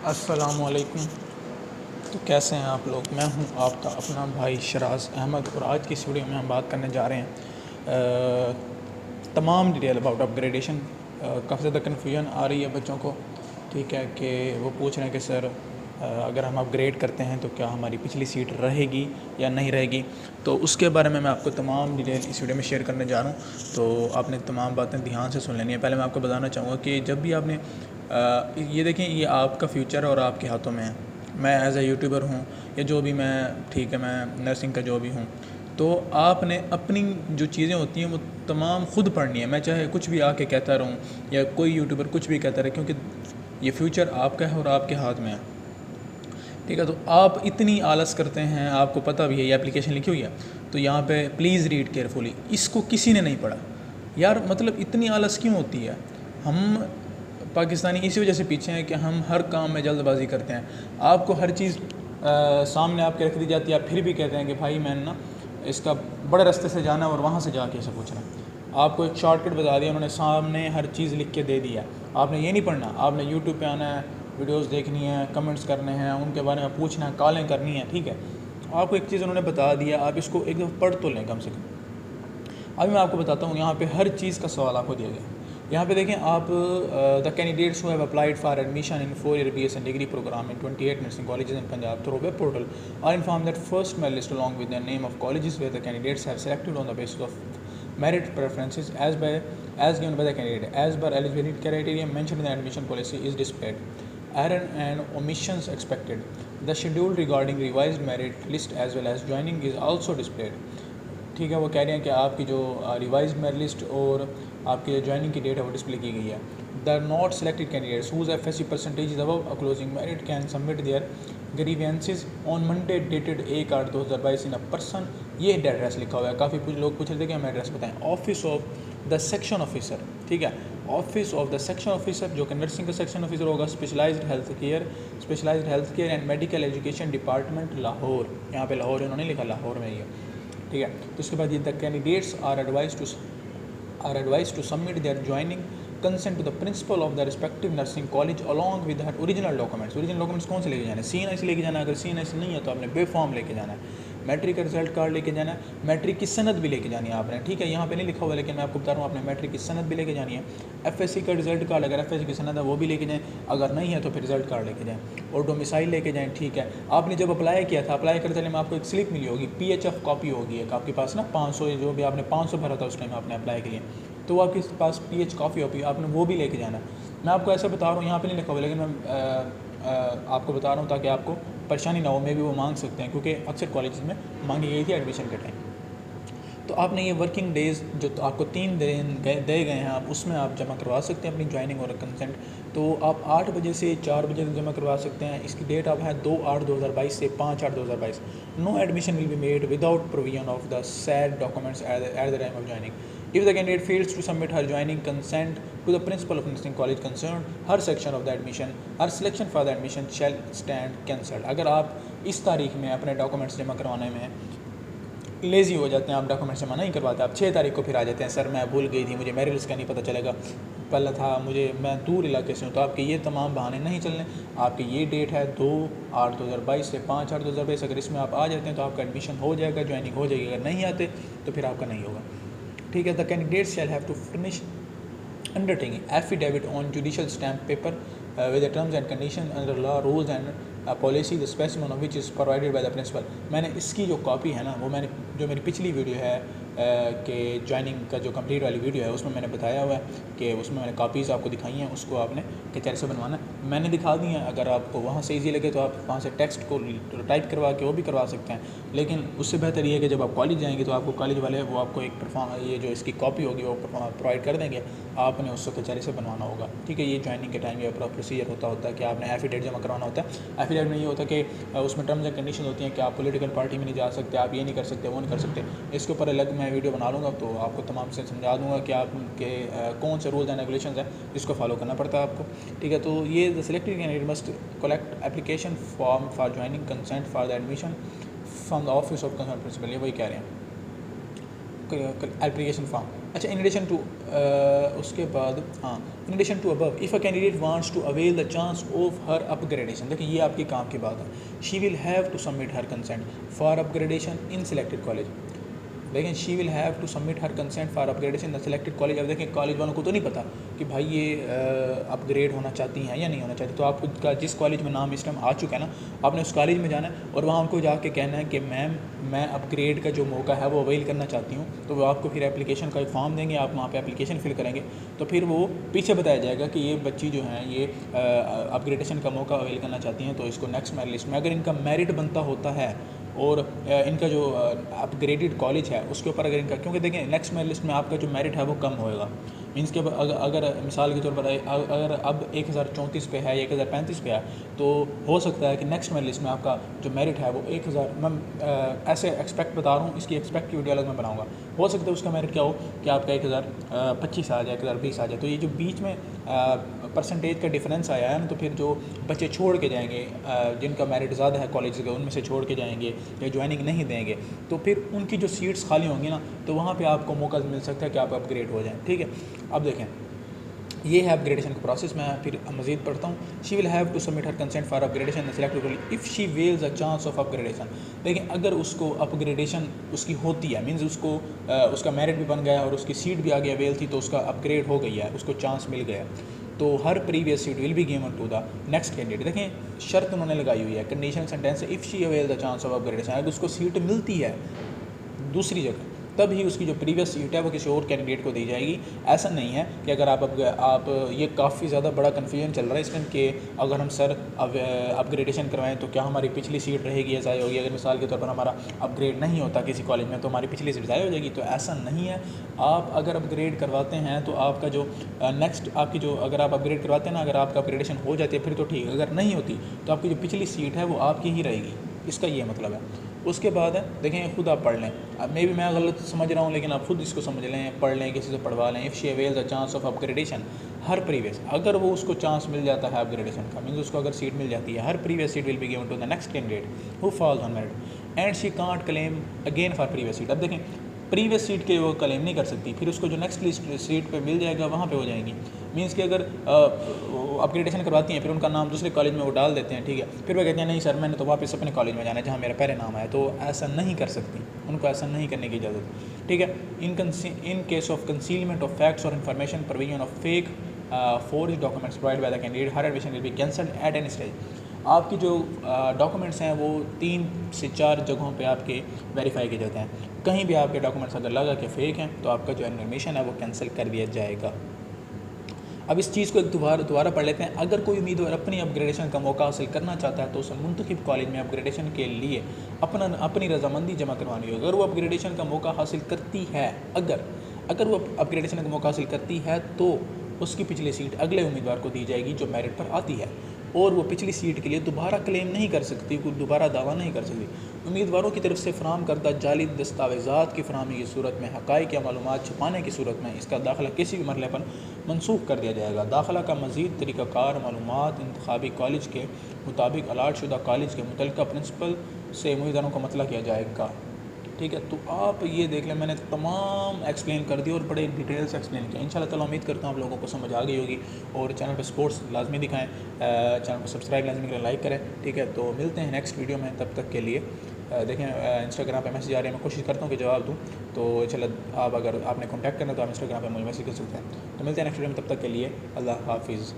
अस्सलामुअलैकुम। तो कैसे हैं आप लोग? मैं हूं आपका अपना भाई शराज अहमद और आज की इस वीडियो में हम बात करने जा रहे हैं तमाम डिटेल अबाउट अपग्रेडेशन। काफ़ी ज़्यादा कन्फ्यूजन आ रही है बच्चों को, ठीक है, कि वो पूछ रहे हैं कि सर अगर हम अपग्रेड करते हैं तो क्या हमारी पिछली सीट रहेगी या नहीं रहेगी। तो उसके बारे में मैं आपको तमाम डिटेल इस वीडियो में शेयर करने जा रहा हूँ। तो आपने तमाम बातें ध्यान से सुन लेनी है। पहले मैं आपको बताना चाहूँगा कि जब भी आपने ये देखें, ये आपका फ्यूचर है और आपके हाथों में है। मैं एज ए यूट्यूबर हूँ या जो भी मैं, ठीक है, मैं नर्सिंग का जो भी हूँ, तो आपने अपनी जो चीज़ें होती हैं वो तमाम खुद पढ़नी है। मैं चाहे कुछ भी आके कहता रहूँ या कोई यूट्यूबर कुछ भी कहता रहे, क्योंकि ये फ्यूचर आपका है और आपके हाथ में है, ठीक है। तो आप इतनी आलस करते हैं, आपको पता भी है ये एप्लीकेशन लिखी हुई है, तो यहाँ पे प्लीज़ रीड केयरफुली। इसको किसी ने नहीं पढ़ा यार, मतलब इतनी आलस क्यों होती है? हम पाकिस्तानी इसी वजह से पीछे हैं कि हम हर काम में जल्दबाजी करते हैं। आपको हर चीज़ सामने आपके रख दी जाती है, आप फिर भी कहते हैं कि भाई मैंने ना इसका बड़े रास्ते से जाना है और वहाँ से जाके इसे पूछना। आपको एक शॉर्टकट बता दिया उन्होंने, सामने हर चीज़ लिख के दे दिया। आपने ये नहीं पढ़ना, आपने यूट्यूब पे आना है, वीडियोस देखनी है, कमेंट्स करने हैं, उनके बारे में पूछना है, कॉलें करनी है, ठीक है। आपको एक चीज़ उन्होंने बता दिया, आप इसको एक दफ़ा पढ़ तो लें कम से कम। अभी मैं आपको बताता हूँ, यहाँ पे हर चीज़ का सवाल आपको दिया गया। यहाँ पे देखें आप, the candidates who have applied for admission in 4-year BSc degree program in 28 nursing colleges in Punjab through web portal are inform that first merit list along with the name of colleges where the candidates have selected on the basis of merit preferences as given by the candidate as per eligibility criteria mentioned in the admission policy is displayed. Error and omissions expected. The schedule regarding revised merit list as well as joining is also displayed. ठीक है, वो कह रहे हैं कि आपकी जो revise merit list और आपकी जो ज्वाइनिंग की डेट है वो डिस्प्ले की गई है। The not selected candidates whose FSC percentage is above a closing merit can submit their grievances on Monday dated 1/8/2022 in a person. ये एड्रेस लिखा हुआ है। काफ़ी लोग पूछ रहे थे कि हमें एड्रेस बताएं। Office of the section officer, ठीक है, office of the section officer जो कि नर्सिंग का सेक्शन ऑफिसर होगा, specialized health care and medical education department Lahore. यहाँ पे लाहौर उन्होंने लिखा, लाहौर में ही है, ठीक है। तो उसके बाद ये the candidates are advise to submit their joining consent to the principal of the respective nursing college along with that original documents कौन से लेके जाने? CNIC लेके जाना है। अगर CNIC नहीं है तो आपने बे फॉर्म लेके जाना है, मैट्रिक का रिजल्ट कार्ड लेके जाना है, मैट्रिक की सनद भी लेके जानी है आपने, ठीक है। यहाँ पे नहीं लिखा हुआ लेकिन मैं आपको बता रहा हूँ, आपने मैट्रिक की सनद भी लेके जानी है। FSC का रिजल्ट कार्ड, अगर FSC की सनद है वो भी लेके जाएँ, अगर नहीं है तो फिर रिजल्ट कार्ड लेके जाएँ और डोमिसाइल लेके जाएँ, ठीक है। आपने जब अप्लाई किया था, अप्लाई करते टाइम आपको एक स्लिप मिली होगी, PHF कॉपी होगी एक आपके पास ना, 500 जो भी आपने 500 भरा था उस टाइम आपने अप्लाई के लिए, तो वो आपके पास PH कॉपी होगी, आपने वो भी लेके जाना। मैं आपको ऐसा बता रहा हूँ, यहाँ पे नहीं लिखा हुआ लेकिन मैं आपको बता रहा हूँ ताकि आपको परेशानी ना हो। मे भी वो मांग सकते हैं क्योंकि अक्सर कॉलेज में मांगी गई थी एडमिशन के टाइम। तो आपने ये वर्किंग डेज़ जो तो आपको 3 दिन दे गए हैं, आप उसमें आप जमा करवा सकते हैं अपनी ज्वाइनिंग और कंसेंट। तो आप 8 बजे से 4 बजे तक जमा करवा सकते हैं। इसकी डेट आप है 2/8/2022 से 5/8/2022। No admission will be made without provision of the said documents at the time of joining. If the candidate fails to submit her joining consent to the principal of nursing college concerned, her section of the admission, her selection for the admission shall stand cancelled. अगर आप इस तारीख में अपने documents जमा करवाने में lazy हो जाते हैं, आप डॉक्यूमेंट्स जमा नहीं करवाते, आप 6 तारीख को फिर आ जाते हैं, सर मैं भूल गई थी, मुझे मेरिट लिस्ट का नहीं पता चलेगा, पहला था मैं दूर इलाके से हूँ, तो आपके ये तमाम बहाने नहीं चलने। आपकी ये डेट है 2/8/2022 से 5/8/2022। अगर इसमें आप आ जाते हैं तो आपका एडमिशन हो जाएगा, ज्वाइनिंग हो जाएगी। अगर नहीं आते तो फिर आपका नहीं होगा, ठीक है। The candidates shall have to finish undertaking affidavit on judicial stamp paper with the terms and conditions under law, rules and policy, the specimen of which is provided by the principal। मैंने इसकी जो copy है ना, वो मैंने जो मेरी पिछली वीडियो है कि ज्वाइनिंग का जो कंप्लीट वाली वीडियो है उसमें मैंने बताया हुआ है कि उसमें मैंने कॉपीज़ आपको दिखाई हैं, उसको आपने कचहरी से बनवाना मैंने दिखा दी हैं। अगर आपको वहाँ से ईजी लगे तो आप वहाँ से टेक्स्ट को टाइप करवा के वो भी करवा सकते हैं, लेकिन उससे बेहतर ये है कि जब आप कॉलेज जाएंगे तो आपको कॉलेज वाले वो आपको एक ये जो इसकी कॉपी होगी वो प्रोवाइड कर देंगे, आपने उसको कचहरी से बनवाना होगा, ठीक है। ये ज्वाइनिंग के टाइम ये प्रोसीजर होता है कि आपने एफिडेविट जमा करवाना होता है। एफिडेविट में ये होता है कि उसमें टर्म्स एंड कंडीशन होती हैं कि आप पॉलिटिकल पार्टी में नहीं जा सकते, आप ये नहीं कर सकते, वो नहीं कर सकते। इसके ऊपर अलग मैं वीडियो बना लूँगा तो आपको तमाम से समझा दूँगा कि आपके कौन से रूल्स एंड रेगुलेशंस हैं जिसको फॉलो करना पड़ता है आपको, ठीक है। तो ये the selected candidate must collect application form for joining consent for the admission from the office of concern principal. ये वही कह रहे हैं। Application form. अच्छा, इन एडिशन टू उसके बाद हाँ, in addition to above if a candidate wants to avail the chance of her upgradation, देखिए ये आपके काम की बात है। She will have to submit her consent for upgradation in selected college. लेकिन she will have to submit her consent for upgradation the selected college. अब देखें कॉलेज वालों को तो नहीं पता कि भाई ये अपग्रेड होना चाहती हैं या नहीं होना चाहती, तो आपका जिस कॉलेज में नाम इस टाइम आ चुका है ना, आपने उस कॉलेज में जाना है और वहाँ उनको जाके कहना है कि मैम मैं अपग्रेड का जो मौका है वो अवेल करना चाहती हूँ। तो वो आपको फिर एप्लीकेशन का एक फॉर्म देंगे, आप वहाँ पे एप्लीकेशन फिल करेंगे, तो फिर वो पीछे बताया जाएगा कि ये बच्ची जो है ये अपग्रेडेशन का मौका अवेल करना चाहती हैं, तो इसको नेक्स्ट मेरिट लिस्ट में अगर इनका मेरिट बनता होता है और इनका जो अपग्रेडेड कॉलेज है उसके ऊपर अगर इनका, क्योंकि देखें नेक्स्ट मेरिट लिस्ट में आपका जो मेरिट है वो कम होएगा। मीन्स के अगर मिसाल के तौर पर अगर अब 1034 पे है या 1035 पे है, तो हो सकता है कि नेक्स्ट मेरिट लिस्ट में आपका जो मेरिट है वो 1000, मैं ऐसे एक्सपेक्ट बता रहा हूँ, इसकी एक्सपेक्ट की वीडियो अलग मैं बनाऊँगा। हो सकता है उसका मेरिट क्या हो कि आपका 1025 आ जाए, 1020 आ जाए, तो ये जो बीच में परसेंटेज का डिफरेंस आया है ना, तो फिर जो बच्चे छोड़ के जाएंगे जिनका मेरिट ज़्यादा है कॉलेज के, उनमें से छोड़ के जाएंगे या ज्वाइनिंग नहीं देंगे, तो फिर उनकी जो सीट्स खाली होंगी ना, तो वहाँ पे आपको मौका मिल सकता है कि आप अपग्रेड हो जाएं। ठीक है, अब देखें ये है अपग्रेडेशन का प्रोसेस। मैं फिर मज़ीद पढ़ता हूँ। She will have to submit her consent for upgradation selected college if she avails a chance of upgradation. लेकिन अगर उसको अपग्रेडेशन उसकी होती है, मीन्स उसको उसका मेरिट भी बन गया और उसकी सीट भी आगे अवेल थी, तो उसका अपग्रेड हो गई है, उसको चांस मिल गया, तो her previous seat will be given to the next candidate. देखें शर्त उन्होंने लगाई हुई है, कंडीशन सेंटेंस है, if she avail the chance of upgradation. अगर उसको सीट मिलती है दूसरी जगह, तब ही उसकी जो प्रीवियस सीट है वो किसी और कैंडिडेट को दी जाएगी। ऐसा नहीं है कि अगर आप ये काफ़ी ज़्यादा बड़ा कन्फ्यूजन चल रहा है इसमें कि अगर हम सर अपग्रेडेशन करवाएं तो क्या हमारी पिछली सीट रहेगी या ज़ाया होगी। अगर मिसाल के तौर पर हमारा अपग्रेड नहीं होता किसी कॉलेज में तो हमारी पिछली सीट ज़ाया हो जाएगी, तो ऐसा नहीं है। आप अगर अपग्रेड करवाते हैं तो आपका जो नेक्स्ट आपकी जो अगर आप अपग्रेड करवाते हैं ना, अगर आपका अपग्रेडेशन हो जाती है फिर तो ठीक, अगर नहीं होती तो आपकी जो पिछली सीट है वो आपकी ही रहेगी, इसका ये मतलब है। उसके बाद है देखें, खुद आप पढ़ लें, अब मे भी मैं गलत समझ रहा हूँ लेकिन आप खुद इसको समझ लें, पढ़ लें, किसी से पढ़वा लें। If she avails the chance of upgradation her previous, अगर वो उसको चांस मिल जाता है अपग्रेडेशन का, मीन्स उसको अगर सीट मिल जाती है, her previous seat will be given to the next candidate who falls on merit and she can't claim again for previous seat. अब देखें प्रीवियस सीट के वो क्लेम नहीं कर सकती, फिर उसको जो नेक्स्ट लिस्ट सीट पे मिल जाएगा वहाँ पे हो जाएंगी। मीन्स कि अगर अपग्रेडेशन करवाती हैं फिर उनका नाम दूसरे कॉलेज में वो डाल देते हैं, ठीक है, फिर वो कहते हैं नहीं सर मैंने तो वापस अपने कॉलेज में जाना है जहाँ मेरा पहले नाम आया, तो ऐसा नहीं कर सकती, उनको ऐसा नहीं करने की इजाज़त। ठीक है, in case of concealment of facts और information, provision of fake forge documents provide by the candidate, her admission will be cancelled at any stage. आपकी जो डॉक्यूमेंट्स हैं वो 3 से 4 जगहों पे आपके वेरीफाई किए जाते हैं। कहीं भी आपके डॉक्यूमेंट्स अगर लगा कि फ़ेक हैं तो आपका जो एडमिशन है वो कैंसिल कर दिया जाएगा। अब इस चीज़ को एक दोबारा पढ़ लेते हैं। अगर कोई उम्मीदवार अपनी अपग्रेडेशन का मौका हासिल करना चाहता है तो उसे मुंतखब कॉलेज में अपग्रेडेशन के लिए अपनी रजामंदी जमा करवानी होगी। अगर वो अपग्रेडेशन का मौका हासिल करती है, अगर वो अपग्रेडेशन का मौका हासिल करती है तो उसकी पिछली सीट अगले उम्मीदवार को दी जाएगी जो मेरिट पर आती है, और वो पिछली सीट के लिए दोबारा क्लेम नहीं कर सकती, कोई दोबारा दावा नहीं कर सकती। उम्मीदवारों की तरफ से फ़राहम करदा जाली दस्तावेज़ात की फ़राहमी की सूरत में, हक़ाइक़ या मालूमात छुपाने की सूरत में इसका दाखिला किसी भी मरहले पर मनसूख कर दिया जाएगा। दाखिला का मज़ीद तरीक़ाकार मालूमात इंतखाबी कॉलेज के मुताबिक अलाट शुदा कॉलेज के मुतल्लिक़ा प्रिंसिपल से उम्मीदवारों को मतला किया जाएगा। ठीक है, तो आप ये देख लें, मैंने तमाम एक्सप्लेन कर दिया और बड़े डिटेल से एक्सप्लेन किया। इंशाल्लाह ताला उम्मीद करता हूँ आप लोगों को समझ आ गई होगी। और चैनल पर स्पोर्ट्स लाजमी दिखाएं, चैनल को सब्सक्राइब लाजमी करें, लाइक करें। ठीक है, तो मिलते हैं नेक्स्ट वीडियो में, तब तक के लिए देखें इंस्टाग्राम पे मैसेज आ रहे हैं, मैं कोशिश करता हूँ कि जवाब दूँ। तो चलो आप अगर आपने कॉन्टैक्ट करना तो आप इंस्टाग्राम पे मुझे मैसेज कर सकते हैं। तो मिलते हैं नेक्स्ट वीडियो में, तब तक के लिए अल्लाह हाफिज़।